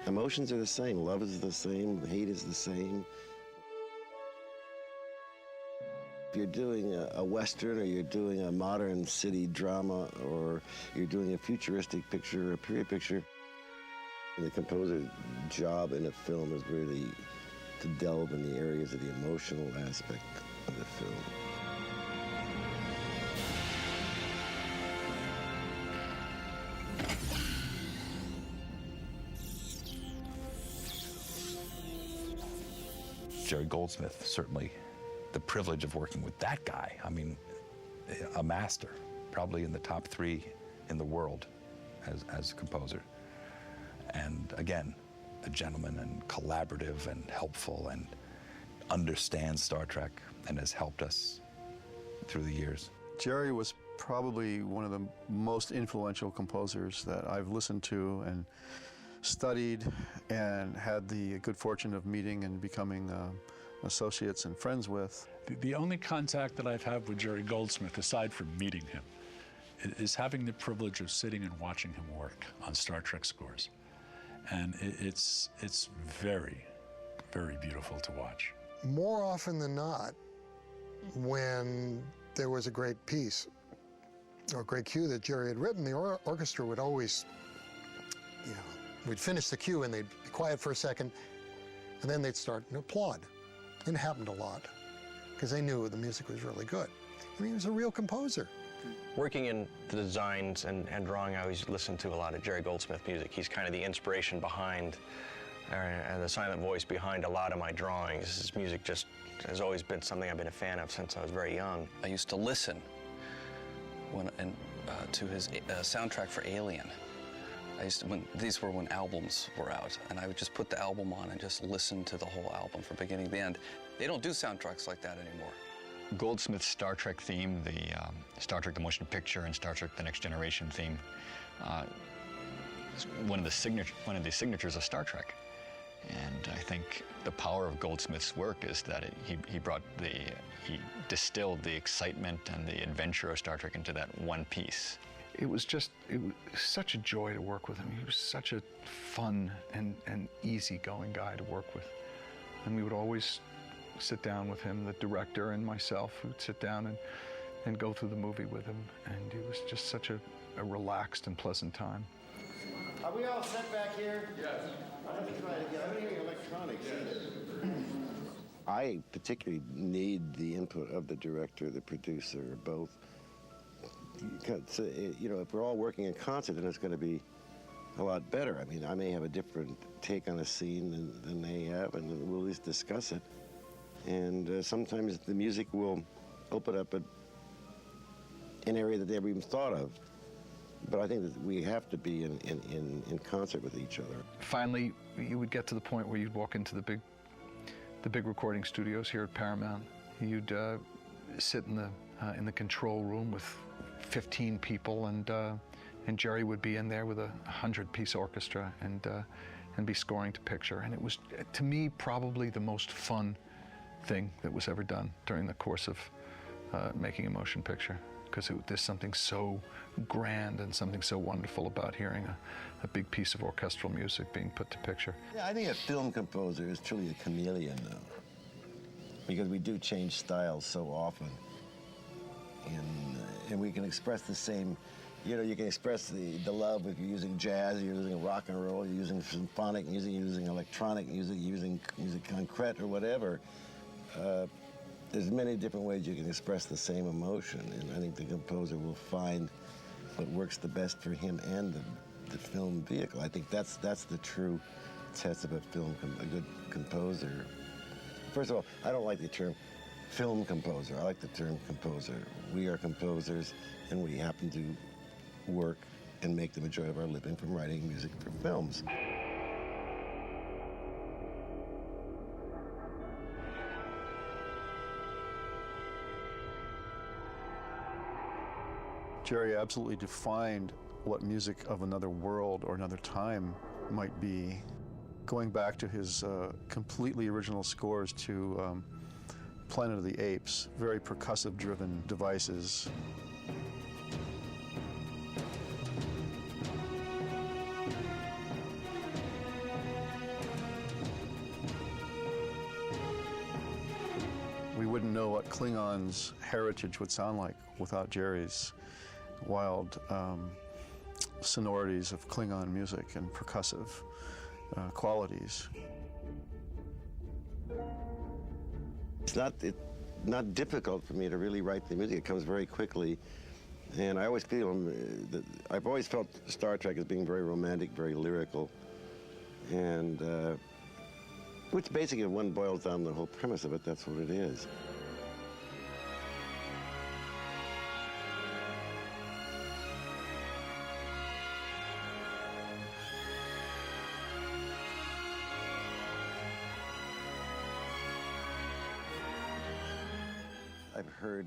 Emotions are the same. Love is the same. Hate is the same. If you're doing a Western, or you're doing a modern city drama, or you're doing a futuristic picture, or a period picture, the composer's job in a film is really to delve in the areas of the emotional aspect of the film. Jerrald Goldsmith, certainly the privilege of working with that guy. I mean, a master, probably in the top 3 in the world as a composer. And again, a gentleman and collaborative and helpful and understands Star Trek and has helped us through the years. Jerry was probably one of the most influential composers that I've listened to and studied and had the good fortune of meeting and becoming associates and friends with. The only contact that I've had with Jerrald Goldsmith, aside from meeting him, is having the privilege of sitting and watching him work on Star Trek scores. And it's very, very beautiful to watch. More often than not, when there was a great piece or a great cue that Jerry had written, the orchestra would always, we'd finish the cue and they'd be quiet for a second, and then they'd start and applaud. And it happened a lot, because they knew the music was really good. I mean, he was a real composer. Working in the designs and drawing, I always listen to a lot of Jerrald Goldsmith music. He's kind of the inspiration behind, and the silent voice behind a lot of my drawings. His music just has always been something I've been a fan of since I was very young. I used to listen to his soundtrack for Alien. These were when albums were out, and I would just put the album on and just listen to the whole album from beginning to end. They don't do soundtracks like that anymore. Goldsmith's Star Trek theme, the Star Trek the Motion Picture and Star Trek the Next Generation theme, is one of the signatures of Star Trek. And I think the power of Goldsmith's work is that he distilled the excitement and the adventure of Star Trek into that one piece. It was such a joy to work with him. He was such a fun and easygoing guy to work with. And we would always sit down with him, the director and myself, would sit down and go through the movie with him. And it was just such a relaxed and pleasant time. Are we all set back here? Yes. Let me try it again. I'm hearing electronics. I particularly need the input of the director, the producer, or both. Because, if we're all working in concert, then it's going to be a lot better. I mean, I may have a different take on a scene than they have, and we'll at least discuss it. And sometimes the music will open up an area that they never even thought of. But I think that we have to be in concert with each other. Finally, you would get to the point where you'd walk into the big recording studios here at Paramount. You'd sit in the control room with 15 people, and Jerry would be in there with a 100-piece orchestra and be scoring to picture. And it was, to me, probably the most fun thing that was ever done during the course of making a motion picture, because there's something so grand and something so wonderful about hearing a big piece of orchestral music being put to picture. Yeah, I think a film composer is truly a chameleon, though, because we do change styles so often. And we can express the same, you can express the love if you're using jazz, you're using rock and roll, you're using symphonic music, you're using electronic music, you're using music concrete or whatever. There's many different ways you can express the same emotion, and I think the composer will find what works the best for him and the film vehicle. I think that's the true test of a good composer. First of all, I don't like the term film composer. I like the term composer. We are composers, and we happen to work and make the majority of our living from writing music for films. Jerry absolutely defined what music of another world or another time might be. Going back to his completely original scores to Planet of the Apes, very percussive-driven devices. know what Klingon's heritage would sound like without Jerry's wild sonorities of Klingon music and percussive qualities. It's not difficult for me to really write the music. It comes very quickly. And I always feel that I've always felt Star Trek as being very romantic, very lyrical, and which basically, if one boils down the whole premise of it, that's what it is. I've heard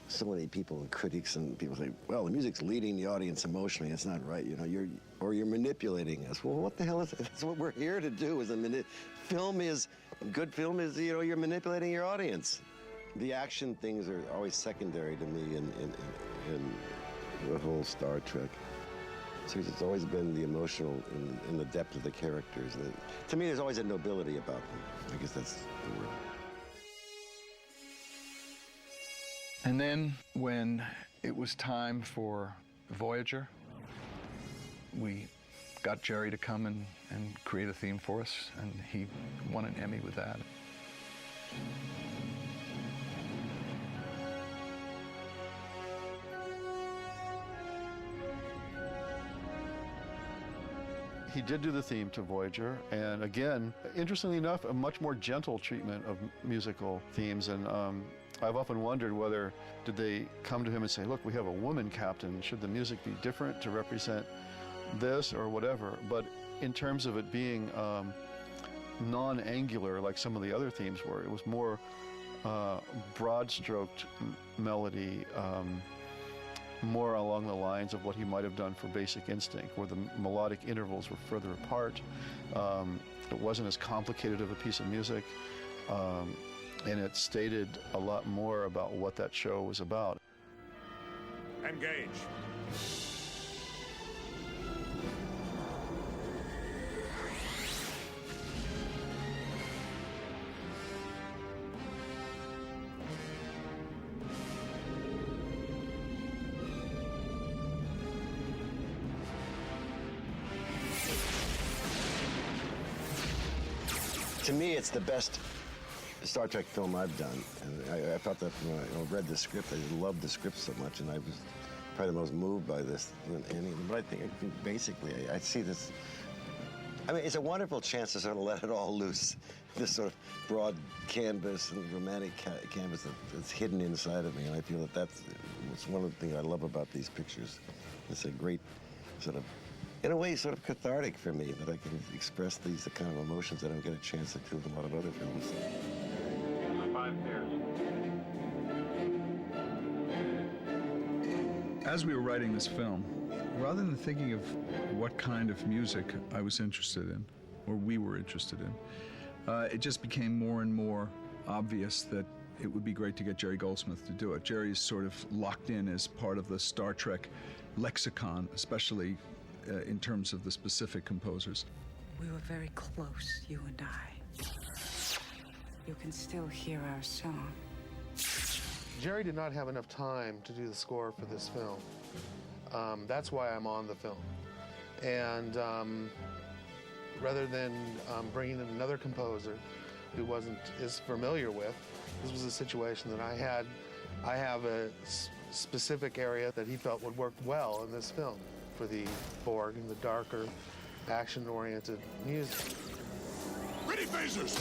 so many people and critics and people say, well, the music's leading the audience emotionally. It's not right, you know, you're manipulating us. Well, what the hell is it? That's what we're here to do. Good film is, you know, you're manipulating your audience. The action things are always secondary to me in the whole Star Trek. So it's always been the emotional and the depth of the characters. To me, there's always a nobility about them. I guess that's the word. And then when it was time for Voyager, we got Jerry to come and create a theme for us, and he won an Emmy with that. He did do the theme to Voyager, and again, interestingly enough, a much more gentle treatment of musical themes. And I've often wondered whether did they come to him and say, look, we have a woman captain, should the music be different to represent this or whatever? But in terms of it being non-angular like some of the other themes were, it was more broad-stroked melody, more along the lines of what he might have done for Basic Instinct, where the melodic intervals were further apart. It wasn't as complicated of a piece of music, and it stated a lot more about what that show was about. Engage. To me, it's the best Star Trek film I've done. And I felt that when I read the script, I loved the script so much, and I was probably the most moved by this than any. But I think basically, I see this. I mean, it's a wonderful chance to sort of let it all loose. This sort of broad canvas and romantic canvas that's hidden inside of me, and I feel that that's one of the things I love about these pictures. It's a great sort of, in a way, sort of cathartic for me, that I can express these kind of emotions that I don't get a chance to do in a lot of other films. 5 pairs. As we were writing this film, rather than thinking of what kind of music I was interested in, or we were interested in, it just became more and more obvious that it would be great to get Jerry Goldsmith to do it. Jerry is sort of locked in as part of the Star Trek lexicon, especially in terms of the specific composers. We were very close, you and I. You can still hear our song. Jerry did not have enough time to do the score for this film. That's why I'm on the film. And rather than bringing in another composer who wasn't as familiar with, this was a situation that I have a specific area that he felt would work well in this film for the Borg and the darker, action-oriented music. Ready, phasers!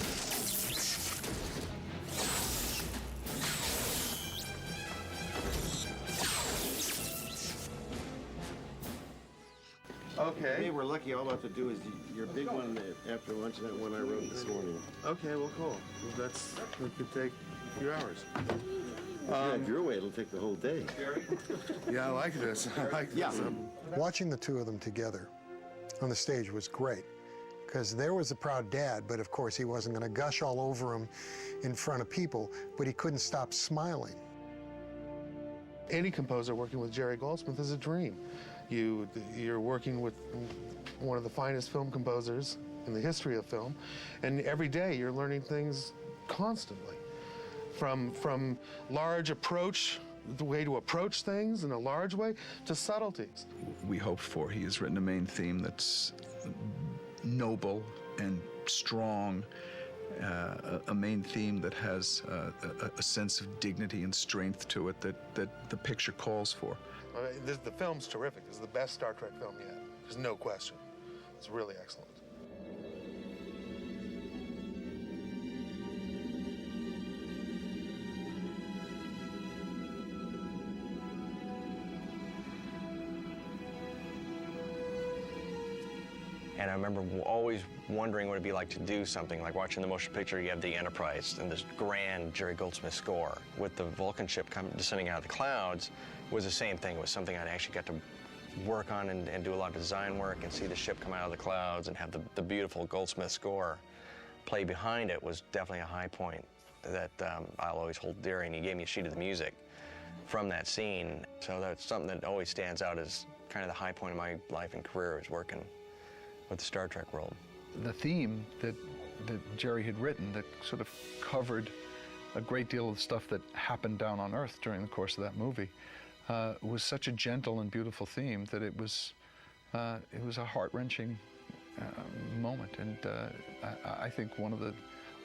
Okay. Hey, we're lucky. All I have to do is your big one after lunch, and that one I wrote this morning. Okay, well, cool. It could take a few hours. If your way, it'll take the whole day. Yeah, I like this. I like this. Yeah. Watching the two of them together on the stage was great, because there was a proud dad, but of course he wasn't going to gush all over him in front of people, but he couldn't stop smiling. Any composer working with Jerry Goldsmith is a dream. You're working with one of the finest film composers in the history of film, and every day you're learning things constantly. from large approach, the way to approach things in a large way, to subtleties. We hoped for. He has written a main theme that's noble and strong, a main theme that has a sense of dignity and strength to it that the picture calls for. The film's terrific. This is the best Star Trek film yet. There's no question. It's really excellent. And I remember always wondering what it'd be like to do something like watching the motion picture. You have the Enterprise and this grand Jerry Goldsmith score with the Vulcan ship descending out of the clouds. Was the same thing. It was something I'd actually got to work on and do a lot of design work and see the ship come out of the clouds and have the beautiful Goldsmith score play behind it was definitely a high point that I'll always hold dear. And he gave me a sheet of the music from that scene. So that's something that always stands out as kind of the high point of my life and career, is working with the Star Trek world. The theme that Jerry had written that sort of covered a great deal of the stuff that happened down on Earth during the course of that movie was such a gentle and beautiful theme that it was a heart-wrenching moment, and I think one of the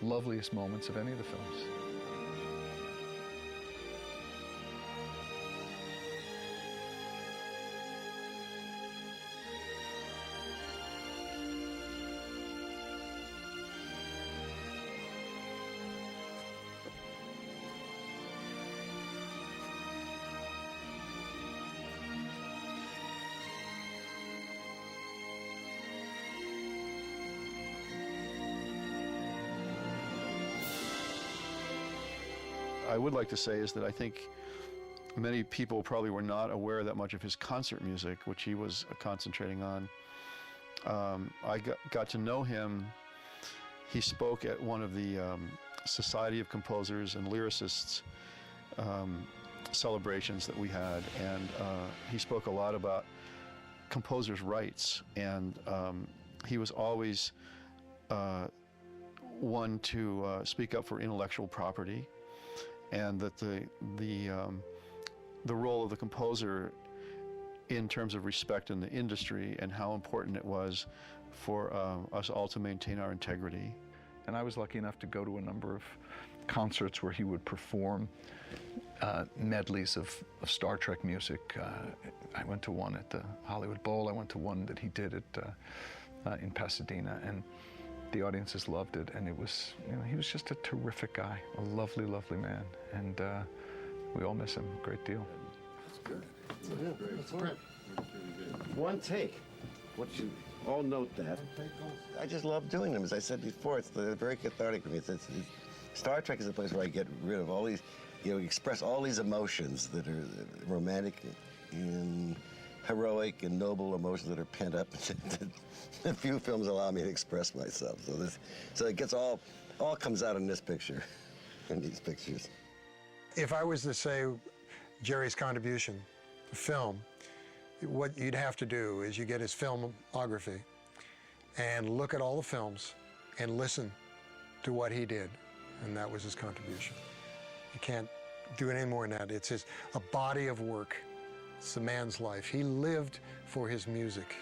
loveliest moments of any of the films. I would like to say is that I think many people probably were not aware that much of his concert music, which he was concentrating on. I got to know him. He spoke at one of the Society of Composers and Lyricists celebrations that we had, and he spoke a lot about composers' rights, and he was always one to speak up for intellectual property, and that the role of the composer in terms of respect in the industry and how important it was for us all to maintain our integrity. And I was lucky enough to go to a number of concerts where he would perform medleys of Star Trek music. I went to one at the Hollywood Bowl. I went to one that he did at in Pasadena, and the audiences loved it. And it was, he was just a terrific guy, a lovely, lovely man, and we all miss him a great deal. That's good. That's great. One take. What you all note that. I just love doing them. As I said before, it's very cathartic for me. Star Trek is a place where I get rid of all these, express all these emotions that are romantic and heroic and noble emotions that are pent up. A few films allow me to express myself. So it gets all comes out in this picture, in these pictures. If I was to say Jerry's contribution to film, what you'd have to do is you get his filmography and look at all the films and listen to what he did, and that was his contribution. You can't do any more than that. It's a body of work. It's the man's life. He lived for his music.